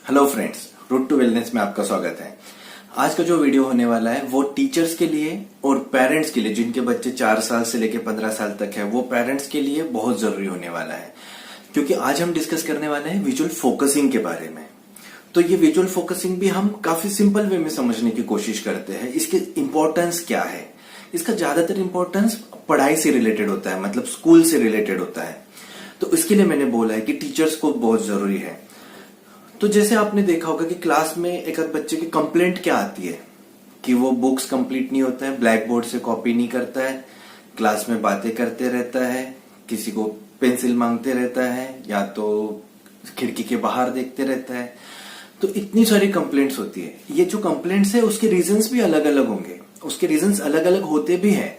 Hello friends, root to wellness में आपका स्वागत है। आज का जो वीडियो होने वाला है वो टीचर्स के लिए और पेरेंट्स के लिए, जिनके बच्चे 4 साल से लेकर 15 साल तक है, वो पेरेंट्स के लिए बहुत जरूरी होने वाला है। क्योंकि आज हम डिस्कस करने वाले हैं विजुअल फोकसिंग के बारे में। तो ये विजुअल फोकसिंग भी हम काफी सिंपल वे में समझने की कोशिश करते हैं। इसके इंपॉर्टेंस क्या है? इसका ज्यादातर इंपॉर्टेंस पढ़ाई से रिलेटेड होता है, मतलब स्कूल से रिलेटेड होता है। तो इसके लिए मैंने बोला है कि टीचर्स को बहुत जरूरी है। तो जैसे आपने देखा होगा कि क्लास में एक आध बच्चे की कंप्लेंट क्या आती है कि वो बुक्स कंप्लीट नहीं होता है, ब्लैक बोर्ड से कॉपी नहीं करता है, क्लास में बातें करते रहता है, किसी को पेंसिल मांगते रहता है, या तो खिड़की के बाहर देखते रहता है। तो इतनी सारी कंप्लेंट्स होती है। ये जो कंप्लेंट्स है उसके रीजंस भी अलग अलग होंगे, उसके रीजंस अलग अलग होते भी हैं।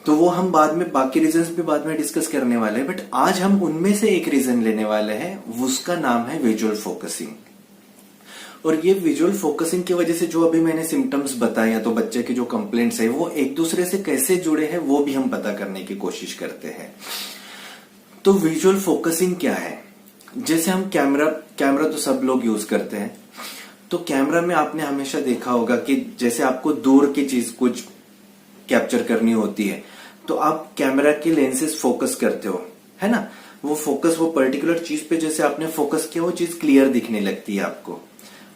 तो वो हम बाद में बाकी रीजंस भी बाद में डिस्कस करने वाले हैं, बट आज हम उनमें से एक रीजन लेने वाले हैं, उसका नाम है विजुअल फोकसिंग। और ये विजुअल फोकसिंग की वजह से जो अभी मैंने सिम्टम्स बताए, या तो बच्चे के जो कंप्लेंट्स है वो एक दूसरे से कैसे जुड़े हैं वो भी हम पता करने की कोशिश करते हैं। तो विजुअल फोकसिंग क्या है? जैसे हम कैमरा तो सब लोग यूज करते हैं। तो कैमरा में आपने हमेशा देखा होगा कि जैसे आपको दूर की चीज कुछ कैप्चर करनी होती है तो आप कैमरा के लेंसेज फोकस करते हो, है ना। वो फोकस, वो पर्टिकुलर चीज पे जैसे आपने फोकस किया वो चीज क्लियर दिखने लगती है आपको,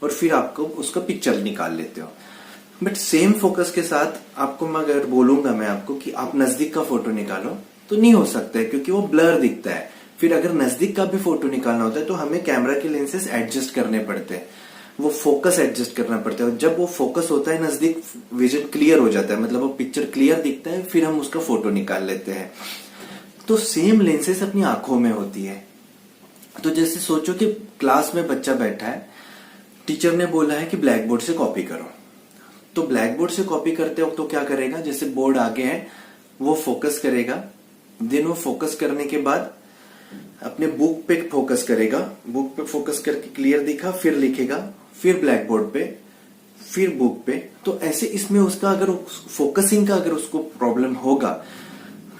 और फिर आपको उसका पिक्चर निकाल लेते हो। बट सेम फोकस के साथ आपको मैं अगर बोलूंगा मैं आपको कि आप नजदीक का फोटो निकालो तो नहीं हो सकता है, क्योंकि वो ब्लर दिखता है। फिर अगर नजदीक का भी फोटो निकालना होता है तो हमें कैमरा के लेंसेज एडजस्ट करने पड़ते हैं, वो फोकस एडजस्ट करना पड़ता है। जब वो फोकस होता है नजदीक, विजन क्लियर हो जाता है, मतलब वो पिक्चर क्लियर दिखता है, फिर हम उसका फोटो निकाल लेते हैं। तो सेम लेंसेज अपनी आंखों में होती है। तो जैसे सोचो कि क्लास में बच्चा बैठा है, टीचर ने बोला है कि ब्लैक बोर्ड से कॉपी करो। तो ब्लैक बोर्ड से कॉपी करते वक्त तो क्या करेगा, जैसे बोर्ड आगे है वो फोकस करेगा, देन वो फोकस करने के बाद अपने बुक पे फोकस करेगा, बुक पे फोकस करके क्लियर दिखा, फिर लिखेगा, फिर ब्लैक बोर्ड पे, फिर बुक पे। तो ऐसे इसमें उसका अगर फोकसिंग का अगर उसको प्रॉब्लम होगा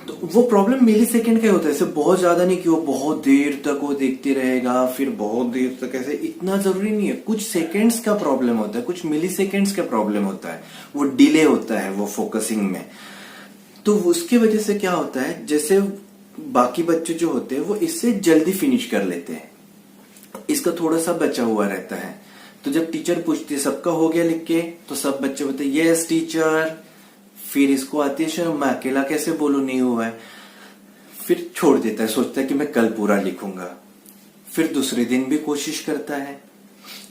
तो वो प्रॉब्लम मिली सेकेंड का होता है। ऐसे बहुत ज्यादा नहीं कि वो बहुत देर तक वो देखते रहेगा, फिर बहुत देर तक, ऐसे इतना जरूरी नहीं है। कुछ सेकेंड्स का प्रॉब्लम होता है, कुछ मिली सेकेंड्स का प्रॉब्लम होता है, वो डिले होता है वो फोकसिंग में। तो उसकी वजह से क्या होता है, जैसे बाकी बच्चे जो होते हैं वो इससे जल्दी फिनिश कर लेते हैं, इसका थोड़ा सा बचा हुआ रहता है। तो जब टीचर पूछती है सबका हो गया लिख के, तो सब बच्चे बोलते हैं यस टीचर। फिर इसको आती है शर्म, मैं अकेला कैसे बोलूं नहीं हुआ है। फिर छोड़ देता है, सोचता है कि मैं कल पूरा लिखूंगा। फिर दूसरे दिन भी कोशिश करता है,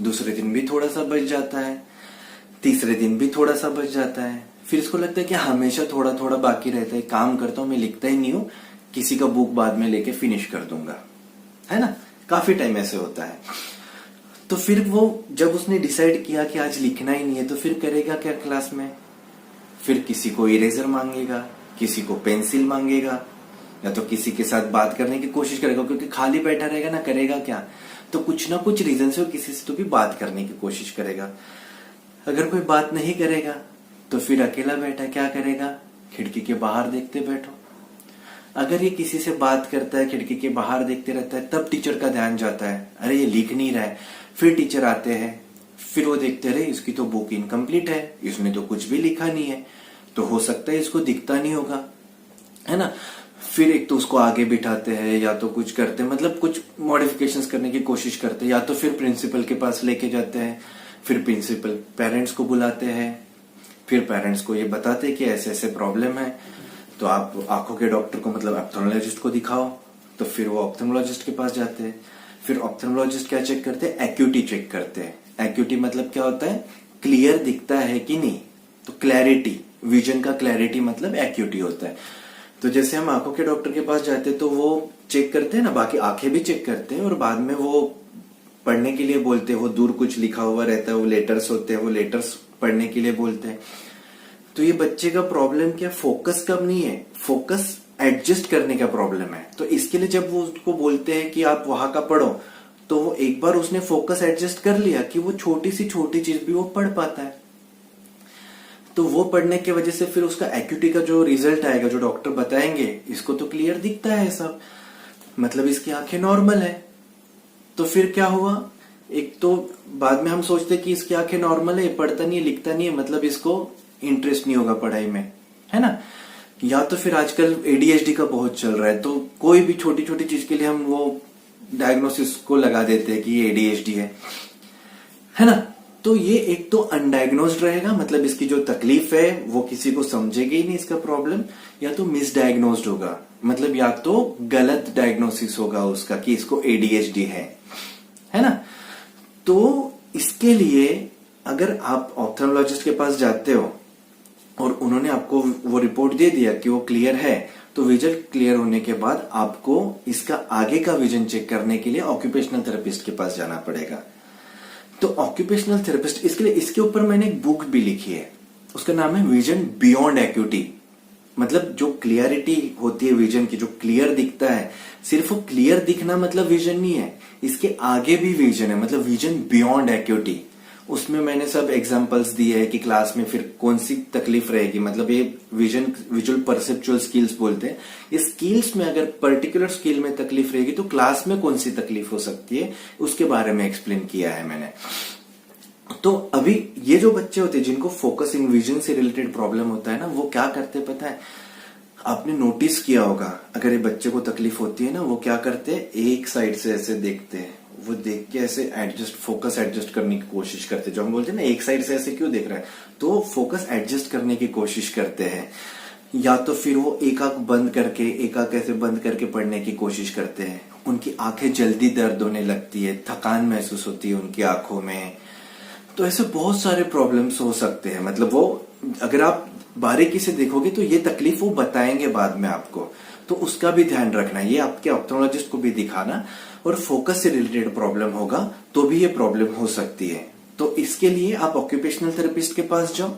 दूसरे दिन भी थोड़ा सा बच जाता है, तीसरे दिन भी थोड़ा सा बच जाता है। फिर इसको लगता है कि हमेशा थोड़ा थोड़ा बाकी रहता है, काम करता हूं मैं, लिखता ही नहीं हूं, किसी का बुक बाद में लेके फिनिश कर दूंगा, है ना। काफी टाइम ऐसे होता है। तो फिर वो जब उसने डिसाइड किया कि आज लिखना ही नहीं है, तो फिर करेगा क्या क्लास में? फिर किसी को इरेजर मांगेगा, किसी को पेंसिल मांगेगा, या तो किसी के साथ बात करने की कोशिश करेगा, क्योंकि खाली बैठा रहेगा ना, करेगा क्या, तो कुछ ना कुछ रीजन से वो किसी से तो भी बात करने की कोशिश करेगा। अगर कोई बात नहीं करेगा तो फिर अकेला बैठा क्या करेगा, खिड़की के बाहर देखते बैठो। अगर ये किसी से बात करता है, खिड़की के बाहर देखते रहता है, तब टीचर का ध्यान जाता है, अरे ये लिख नहीं रहा है। फिर टीचर आते हैं, फिर वो देखते रहे इसकी तो बुक इनकम्प्लीट है, इसने तो कुछ भी लिखा नहीं है, तो हो सकता है इसको दिखता नहीं होगा, है ना। फिर एक तो उसको आगे बिठाते हैं, या तो कुछ करते हैं, मतलब कुछ मॉडिफिकेशंस करने की कोशिश करते हैं, या तो फिर प्रिंसिपल के पास लेके जाते हैं। फिर प्रिंसिपल पेरेंट्स को बुलाते हैं, फिर पेरेंट्स को ये बताते हैं कि ऐसे ऐसे प्रॉब्लम है, तो आप आंखों के डॉक्टर को, मतलब ऑप्थेल्मोलॉजिस्ट को दिखाओ। तो फिर वो ऑप्थेल्मोलॉजिस्ट के पास जाते हैं। फिर ऑप्थेल्मोलॉजिस्ट क्या चेक करते हैं, एक्यूटी चेक करते हैं। एक्यूटी मतलब क्या होता है, क्लियर दिखता है कि नहीं। तो क्लैरिटी, विजन का क्लैरिटी मतलब एक्यूटी होता है। तो जैसे हम आंखों के डॉक्टर के पास जाते हैं तो वो चेक करते हैं ना, बाकी आंखें भी चेक करते हैं, और बाद में वो पढ़ने के लिए बोलते हैं। वो दूर कुछ लिखा हुआ रहता है, वो लेटर्स होते हैं, वो लेटर्स पढ़ने के लिए बोलते हैं। तो ये बच्चे का प्रॉब्लम क्या, फोकस कम नहीं है, फोकस एडजस्ट करने का प्रॉब्लम है। तो इसके लिए जब वो उसको बोलते हैं कि आप वहां का पढ़ो, तो वो एक बार उसने फोकस एडजस्ट कर लिया कि वो छोटी सी छोटी चीज भी वो पढ़ पाता है। तो वो पढ़ने की वजह से फिर उसका एक्यूटी का जो रिजल्ट आएगा, जो डॉक्टर बताएंगे, इसको तो क्लियर दिखता है सब, मतलब इसकी आंखें नॉर्मल है। तो फिर क्या हुआ, एक तो बाद में हम सोचते हैं कि इसकी आंखें नॉर्मल है, पढ़ता नहीं है, लिखता नहीं है, मतलब इसको इंटरेस्ट नहीं होगा पढ़ाई में, है ना। या तो फिर आजकल एडीएचडी का बहुत चल रहा है, तो कोई भी छोटी छोटी चीज के लिए हम वो डायग्नोसिस को लगा देते हैं कि ये एडीएचडी है ना। तो ये एक तो अनडायग्नोस्ड रहेगा, मतलब इसकी जो तकलीफ है वो किसी को समझेगी ही नहीं इसका प्रॉब्लम, या तो मिसडायग्नोस्ड होगा, मतलब या तो गलत डायग्नोसिस होगा उसका कि इसको एडीएचडी है ना। तो इसके लिए अगर आप ऑप्थेल्मोलॉजिस्ट के पास जाते हो और उन्होंने आपको वो रिपोर्ट दे दिया कि वो क्लियर है, तो विजन क्लियर होने के बाद आपको इसका आगे का विजन चेक करने के लिए ऑक्यूपेशनल थेरेपिस्ट के पास जाना पड़ेगा। तो ऑक्यूपेशनल थेरेपिस्ट इसके लिए, इसके ऊपर मैंने एक बुक भी लिखी है, उसका नाम है विजन बियॉन्ड एक्यूटी। मतलब जो क्लियरिटी होती है विजन की, जो क्लियर दिखता है, सिर्फ वो क्लियर दिखना मतलब विजन नहीं है, इसके आगे भी विजन है, मतलब विजन बियॉन्ड एक्यूटी। उसमें मैंने सब एग्जांपल्स दिए है कि क्लास में फिर कौन सी तकलीफ रहेगी, मतलब ये विजुअल परसेप्चुअल स्किल्स बोलते हैं। इस स्किल्स में अगर पर्टिकुलर स्किल में तकलीफ रहेगी तो क्लास में कौन सी तकलीफ हो सकती है, उसके बारे में एक्सप्लेन किया है मैंने। तो अभी ये जो बच्चे होते हैं जिनको फोकसिंग विजन से रिलेटेड प्रॉब्लम होता है ना, वो क्या करते हैं पता है, आपने नोटिस किया होगा, अगर ये बच्चे को तकलीफ होती है ना, वो क्या करते हैं, एक साइड से ऐसे देखते हैं, वो देख के ऐसे फोकस एडजस्ट करने की कोशिश करते हैं। जो हम बोलते हैं ना, एक साइड से ऐसे क्यों देख रहा है, तो फोकस एडजस्ट करने की कोशिश करते हैं। या तो फिर वो एक आंख बंद करके, एक आंख ऐसे बंद करके पढ़ने की कोशिश करते हैं। उनकी आंखें जल्दी दर्द होने लगती है, थकान महसूस होती है उनकी आंखों में। तो ऐसे बहुत सारे प्रॉब्लम्स हो सकते हैं, मतलब वो अगर आप बारीकी से देखोगे तो ये तकलीफ वो बताएंगे बाद में आपको, तो उसका भी ध्यान रखना। ये आपके ऑप्थेल्मोलॉजिस्ट को भी दिखाना, और फोकस से रिलेटेड प्रॉब्लम होगा तो भी ये प्रॉब्लम हो सकती है। तो इसके लिए आप ऑक्यूपेशनल थेरेपिस्ट के पास जाओ,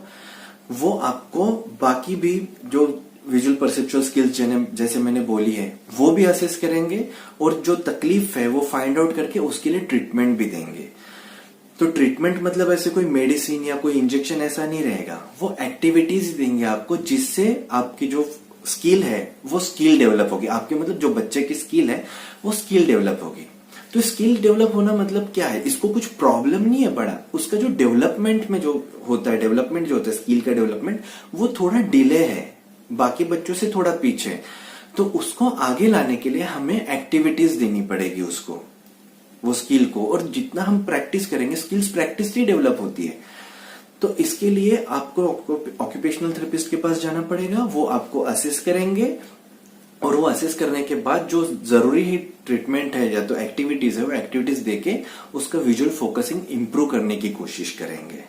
वो आपको बाकी भी जो विजुअल परसेप्चुअल स्किल्स जैसे मैंने बोली है वो भी असेस करेंगे, और जो तकलीफ है वो फाइंड आउट करके उसके लिए ट्रीटमेंट भी देंगे। तो ट्रीटमेंट मतलब ऐसे कोई मेडिसिन या कोई इंजेक्शन ऐसा नहीं रहेगा, वो एक्टिविटीज देंगे आपको जिससे आपकी जो स्किल है वो स्किल डेवलप होगी। आपके मतलब जो बच्चे की स्किल है वो स्किल डेवलप होगी। तो स्किल डेवलप होना मतलब क्या है, इसको कुछ प्रॉब्लम नहीं है बड़ा, उसका जो डेवलपमेंट में जो होता है, डेवलपमेंट जो होता है स्किल का डेवलपमेंट, वो थोड़ा डिले है, बाकी बच्चों से थोड़ा पीछे। तो उसको आगे लाने के लिए हमें एक्टिविटीज देनी पड़ेगी उसको, वो स्किल को, और जितना हम प्रैक्टिस करेंगे, स्किल्स प्रैक्टिस से डेवलप होती है। तो इसके लिए आपको ऑक्यूपेशनल थेरेपिस्ट के पास जाना पड़ेगा, वो आपको असेस करेंगे, और वो असेस करने के बाद जो जरूरी ही ट्रीटमेंट है या तो एक्टिविटीज है, वो एक्टिविटीज देके उसका विजुअल फोकसिंग इंप्रूव करने की कोशिश करेंगे।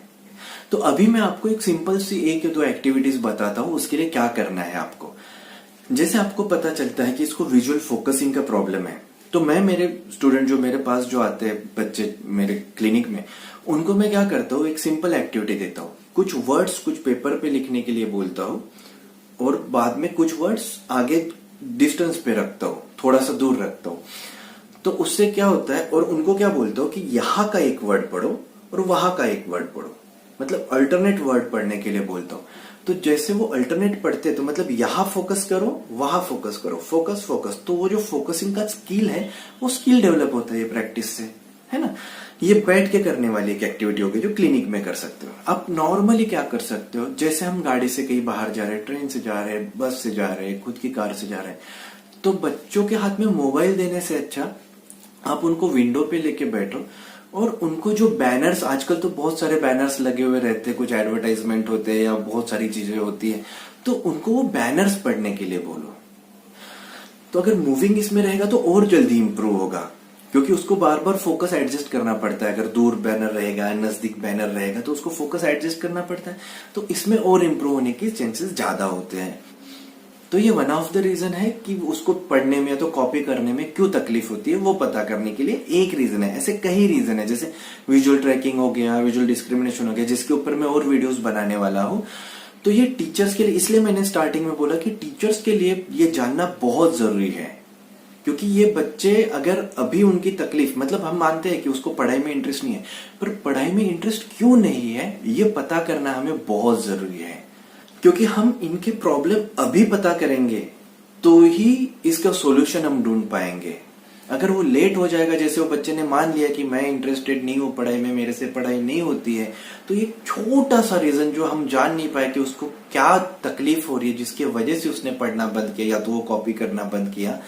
तो अभी मैं आपको एक सिंपल सी एक या दो एक्टिविटीज बताता हूं, उसके लिए क्या करना है आपको। जैसे आपको पता चलता है कि इसको विजुअल फोकसिंग का प्रॉब्लम है, तो मैं मेरे स्टूडेंट जो मेरे पास जो आते हैं बच्चे मेरे क्लिनिक में, उनको मैं क्या करता हूँ, एक सिंपल एक्टिविटी देता हूँ, कुछ वर्ड्स कुछ पेपर पे लिखने के लिए बोलता हूँ, और बाद में कुछ वर्ड्स आगे डिस्टेंस पे रखता हूँ, थोड़ा सा दूर रखता हूँ। तो उससे क्या होता है, और उनको क्या बोलता हूँ कि यहाँ का एक वर्ड पढ़ो और वहां का एक वर्ड पढ़ो, मतलब अल्टरनेट वर्ड पढ़ने के लिए बोलता हूँ। तो जैसे वो अल्टरनेट पढ़ते तो मतलब यहाँ फोकस करो, वहां फोकस करो, फोकस फोकस, तो वो जो फोकसिंग का स्किल है वो स्किल डेवलप होता है ये प्रैक्टिस से, है ना। ये बैठ के करने वाली एक एक्टिविटी होगी जो क्लिनिक में कर सकते हो। आप नॉर्मली क्या कर सकते हो, जैसे हम गाड़ी से कहीं बाहर जा रहे हैं, ट्रेन से जा रहे हैं, बस से जा रहे हैं, खुद की कार से जा रहे हैं, तो बच्चों के हाथ में मोबाइल देने से अच्छा आप उनको विंडो पे लेके बैठो, और उनको जो बैनर्स, आजकल तो बहुत सारे बैनर्स लगे हुए रहते हैं, कुछ एडवर्टाइजमेंट होते हैं या बहुत सारी चीजें होती है, तो उनको वो बैनर्स पढ़ने के लिए बोलो। तो अगर मूविंग इसमें रहेगा तो और जल्दी इंप्रूव होगा, क्योंकि उसको बार बार फोकस एडजस्ट करना पड़ता है। अगर दूर बैनर रहेगा, नजदीक बैनर रहेगा, तो उसको फोकस एडजस्ट करना पड़ता है, तो इसमें और इंप्रूव होने के चांसेस ज्यादा होते हैं। तो ये वन ऑफ द रीजन है कि उसको पढ़ने में या तो कॉपी करने में क्यों तकलीफ होती है, वो पता करने के लिए एक रीजन है। ऐसे कई रीजन है, जैसे विजुअल ट्रैकिंग हो गया, विजुअल डिस्क्रिमिनेशन हो गया, जिसके ऊपर मैं और वीडियोस बनाने वाला हूं। तो ये टीचर्स के लिए, इसलिए मैंने स्टार्टिंग में बोला कि टीचर्स के लिए ये जानना बहुत जरूरी है, क्योंकि ये बच्चे अगर अभी उनकी तकलीफ, मतलब हम मानते हैं कि उसको पढ़ाई में इंटरेस्ट नहीं है, पर पढ़ाई में इंटरेस्ट क्यों नहीं है ये पता करना हमें बहुत जरूरी है। क्योंकि हम इनके प्रॉब्लम अभी पता करेंगे तो ही इसका सॉल्यूशन हम ढूंढ पाएंगे। अगर वो लेट हो जाएगा, जैसे वो बच्चे ने मान लिया कि मैं इंटरेस्टेड नहीं हूँ पढ़ाई में, मेरे से पढ़ाई नहीं होती है, तो ये छोटा सा रीजन जो हम जान नहीं पाए कि उसको क्या तकलीफ हो रही है जिसकी वजह से उसने पढ़ना बंद किया या तो वो कॉपी करना बंद किया,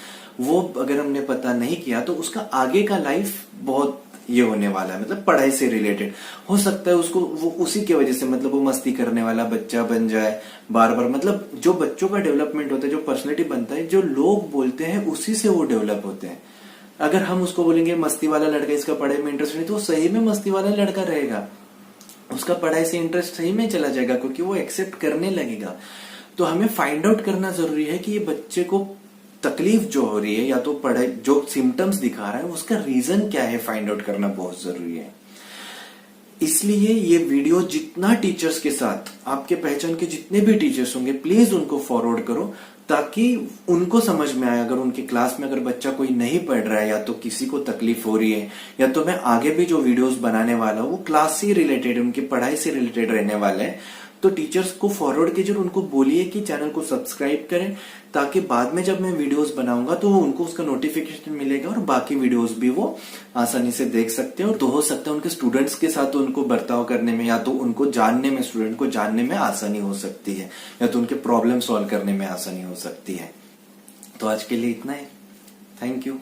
वो अगर हमने पता नहीं किया तो उसका आगे का लाइफ बहुत ये होने वाला है। मतलब पढ़ाई से रिलेटेड हो सकता है उसको वो उसी के वजह से, मतलब वो मस्ती करने वाला बच्चा बन जाए बार बार। मतलब जो बच्चों का डेवलपमेंट होता है, जो पर्सनैलिटी बनता है, जो लोग बोलते हैं उसी से वो डेवलप होते हैं। अगर हम उसको बोलेंगे मस्ती वाला लड़का, इसका पढ़ाई में इंटरेस्ट नहीं, तो वो सही में मस्ती वाला लड़का रहेगा, उसका पढ़ाई से इंटरेस्ट सही में चला जाएगा क्योंकि वो एक्सेप्ट करने लगेगा। तो हमें फाइंड आउट करना जरूरी है कि ये बच्चे को तकलीफ जो हो रही है या तो पढ़ाई जो सिम्टम्स दिखा रहा है उसका रीजन क्या है, फाइंड आउट करना बहुत जरूरी है। इसलिए ये वीडियो जितना टीचर्स के साथ, आपके पहचान के जितने भी टीचर्स होंगे, प्लीज उनको फॉरवर्ड करो ताकि उनको समझ में आए। अगर उनकी क्लास में अगर बच्चा कोई नहीं पढ़ रहा है या तो किसी को तकलीफ हो रही है, या तो मैं आगे भी जो वीडियोस बनाने वाला हूं वो क्लास से रिलेटेड, उनकी पढ़ाई से रिलेटेड रहने वाले हैं, तो टीचर्स को फॉरवर्ड कीजिए, उनको बोलिए कि चैनल को सब्सक्राइब करें ताकि बाद में जब मैं वीडियोस बनाऊंगा तो उनको उसका नोटिफिकेशन मिलेगा और बाकी वीडियोस भी वो आसानी से देख सकते हैं। और तो हो सकता है उनके स्टूडेंट्स के साथ उनको बर्ताव करने में या तो उनको जानने में, स्टूडेंट को जानने में आसानी हो सकती है, या तो उनके प्रॉब्लम सॉल्व करने में आसानी हो सकती है। तो आज के लिए इतना ही। Thank you.